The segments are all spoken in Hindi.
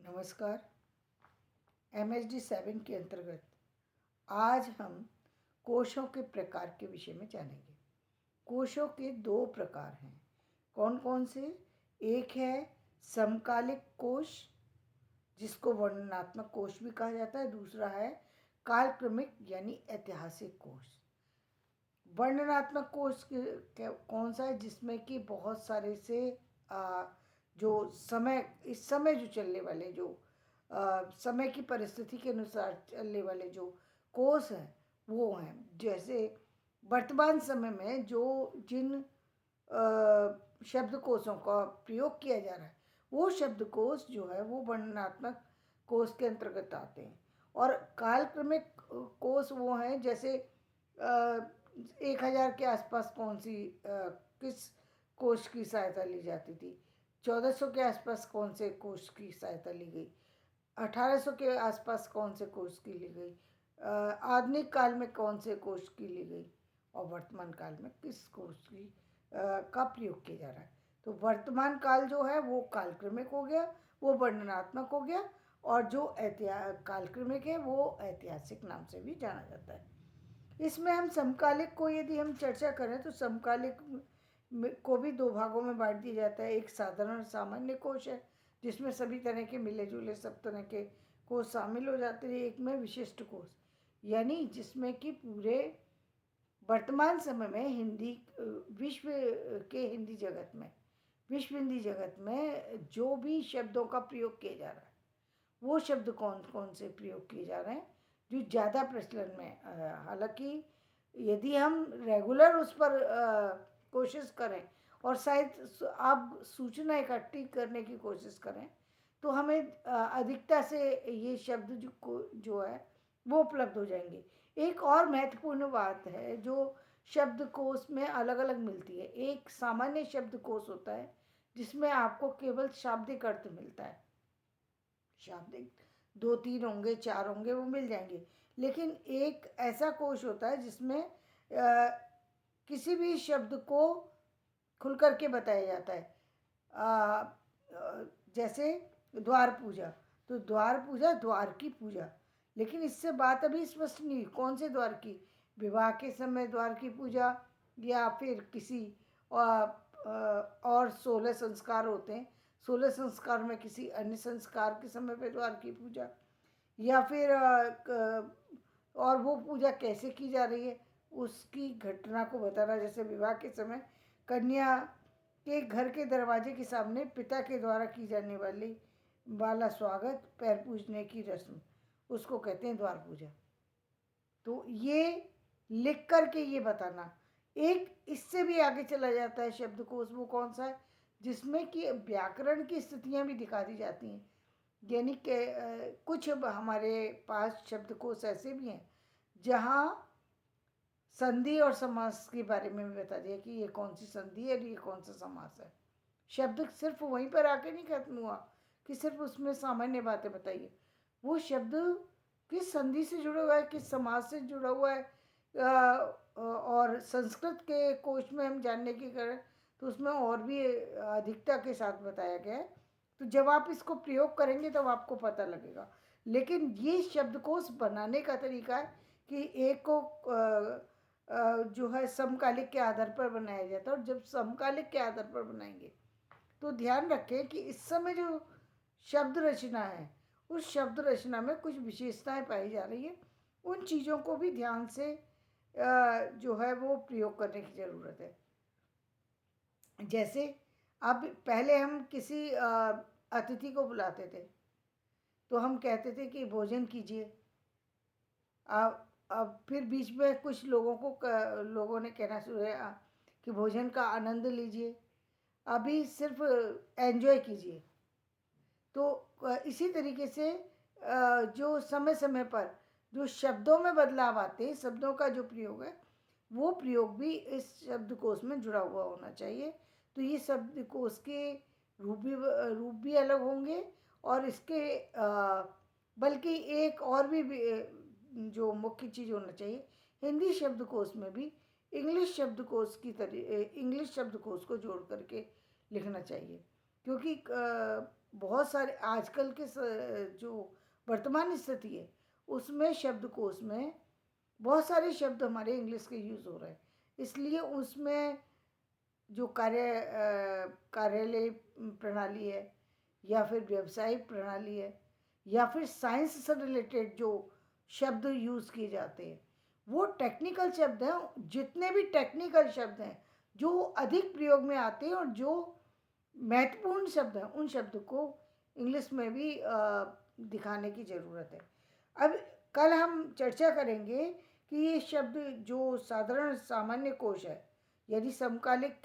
नमस्कार। MHD 7 के अंतर्गत आज हम कोशों के प्रकार के विषय में जानेंगे। कोशों के दो प्रकार हैं। कौन कौन से? एक है समकालिक कोश, जिसको वर्णनात्मक कोश भी कहा जाता है। दूसरा है कालक्रमिक यानी ऐतिहासिक कोश। वर्णनात्मक कोश कौन सा है? जिसमें कि बहुत सारे से जो इस समय जो चलने वाले समय की परिस्थिति के अनुसार चलने वाले जो कोश हैं वो हैं। जैसे वर्तमान समय में जिन शब्दकोशों का प्रयोग किया जा रहा है वो शब्दकोश जो है वो वर्णनात्मक कोश के अंतर्गत आते हैं। और कालक्रमिक कोश वो हैं, जैसे 1000 के आसपास किस कोश की सहायता ली जाती थी, 1400 के आसपास कौन से कोश की सहायता ली गई, 1800 के आसपास कौन से कोश की ली गई, आधुनिक काल में कौन से कोश की ली गई, और वर्तमान काल में किस कोश की का प्रयोग किया जा रहा है। तो वर्तमान काल जो है वो कालक्रमिक हो गया, वो वर्णनात्मक हो गया, और जो कालक्रमिक है वो ऐतिहासिक नाम से भी जाना जाता है। इसमें हम समकालिक को यदि हम चर्चा करें तो समकालिक को भी दो भागों में बांट दिया जाता है। एक साधारण सामान्य कोश है, जिसमें सभी तरह के मिले जुले सब तरह के कोश शामिल हो जाते हैं। एक में विशिष्ट कोश, यानी जिसमें कि पूरे वर्तमान समय में विश्व हिंदी जगत में जो भी शब्दों का प्रयोग किया जा रहा है वो शब्द कौन कौन से प्रयोग किए जा रहे हैं जो ज़्यादा प्रचलन में। हालांकि यदि हम रेगुलर उस पर कोशिश करें और शायद आप सूचना इकट्ठी करने की कोशिश करें तो हमें अधिकता से ये शब्द जो है वो उपलब्ध हो जाएंगे। एक और महत्वपूर्ण बात है जो शब्दकोश में अलग अलग मिलती है। एक सामान्य शब्दकोश होता है जिसमें आपको केवल शाब्दिक अर्थ मिलता है। शाब्दिक 2-3 होंगे, 4 होंगे, वो मिल जाएंगे। लेकिन एक ऐसा कोश होता है जिसमें किसी भी शब्द को खुल करके बताया जाता है। जैसे द्वार पूजा, तो द्वार पूजा द्वार की पूजा, लेकिन इससे बात अभी स्पष्ट नहीं कौन से द्वार की। विवाह के समय द्वार की पूजा, या फिर किसी और 16 संस्कार होते हैं, 16 संस्कार में किसी अन्य संस्कार के समय पे द्वार की पूजा, या फिर और वो पूजा कैसे की जा रही है उसकी घटना को बताना। जैसे विवाह के समय कन्या के घर के दरवाजे के सामने पिता के द्वारा की जाने वाला स्वागत, पैर पूजने की रस्म, उसको कहते हैं द्वार पूजा। तो ये लिख करके ये बताना। एक इससे भी आगे चला जाता है शब्दकोश, वो कौन सा है? जिसमें कि व्याकरण की स्थितियाँ भी दिखा दी जाती हैं। यानी कि कुछ हमारे पास शब्दकोश ऐसे भी हैं जहाँ संधि और समास के बारे में भी बता दिया कि ये कौन सी संधि है और ये कौन सा समास है। शब्द सिर्फ वहीं पर आके नहीं खत्म हुआ कि सिर्फ उसमें सामान्य बातें बताइए। वो शब्द किस संधि से जुड़ा हुआ है, किस समास से जुड़ा हुआ है, और संस्कृत के कोश में हम जानने की करें तो उसमें और भी अधिकता के साथ बताया गया है। तो जब आप इसको प्रयोग करेंगे तब आपको पता लगेगा। लेकिन ये शब्दकोश बनाने का तरीका है कि एक को जो है समकालिक के आधार पर बनाया जाता है। और जब समकालिक के आधार पर बनाएंगे तो ध्यान रखें कि इस समय जो शब्द रचना है उस शब्द रचना में कुछ विशेषताएं पाई जा रही है। उन चीज़ों को भी ध्यान से जो है वो प्रयोग करने की ज़रूरत है। जैसे अब पहले हम किसी अतिथि को बुलाते थे तो हम कहते थे कि भोजन कीजिए। अब फिर बीच में कुछ लोगों ने कहना शुरू किया कि भोजन का आनंद लीजिए, अभी सिर्फ एंजॉय कीजिए। तो इसी तरीके से जो समय समय पर जो शब्दों में बदलाव आते हैं, शब्दों का जो प्रयोग है वो प्रयोग भी इस शब्दकोश में जुड़ा हुआ होना चाहिए। तो ये शब्दकोश के रूप भी अलग होंगे, और इसके बल्कि एक और भी जो मुख्य चीज़ होना चाहिए, हिंदी शब्दकोश में भी इंग्लिश शब्दकोश को जोड़ करके लिखना चाहिए। क्योंकि बहुत सारे आजकल के जो वर्तमान स्थिति है उसमें शब्दकोश में बहुत सारे शब्द हमारे इंग्लिश के यूज़ हो रहे हैं, इसलिए उसमें जो कार्यालय प्रणाली है या फिर व्यवसायिक प्रणाली है या फिर साइंस से रिलेटेड जो शब्द यूज़ किए जाते हैं वो टेक्निकल शब्द हैं। जितने भी टेक्निकल शब्द हैं जो अधिक प्रयोग में आते हैं और जो महत्वपूर्ण शब्द हैं उन शब्द को इंग्लिश में भी दिखाने की ज़रूरत है। अब कल हम चर्चा करेंगे कि ये शब्द जो साधारण सामान्य कोश है, यदि समकालिक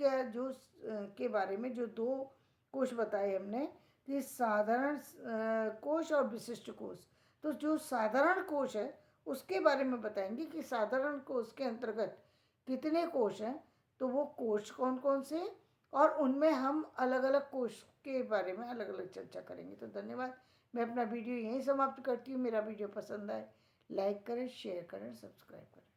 के बारे में जो दो कोश बताए हमने कि साधारण कोश और विशिष्ट कोश। तो जो साधारण कोश है उसके बारे में बताएंगे कि साधारण कोश के अंतर्गत कितने कोश हैं, तो वो कोश कौन कौन से और उनमें हम अलग अलग कोश के बारे में अलग अलग चर्चा करेंगे। तो धन्यवाद। मैं अपना वीडियो यहीं समाप्त करती हूँ। मेरा वीडियो पसंद आए लाइक करें, शेयर करें, सब्सक्राइब करें।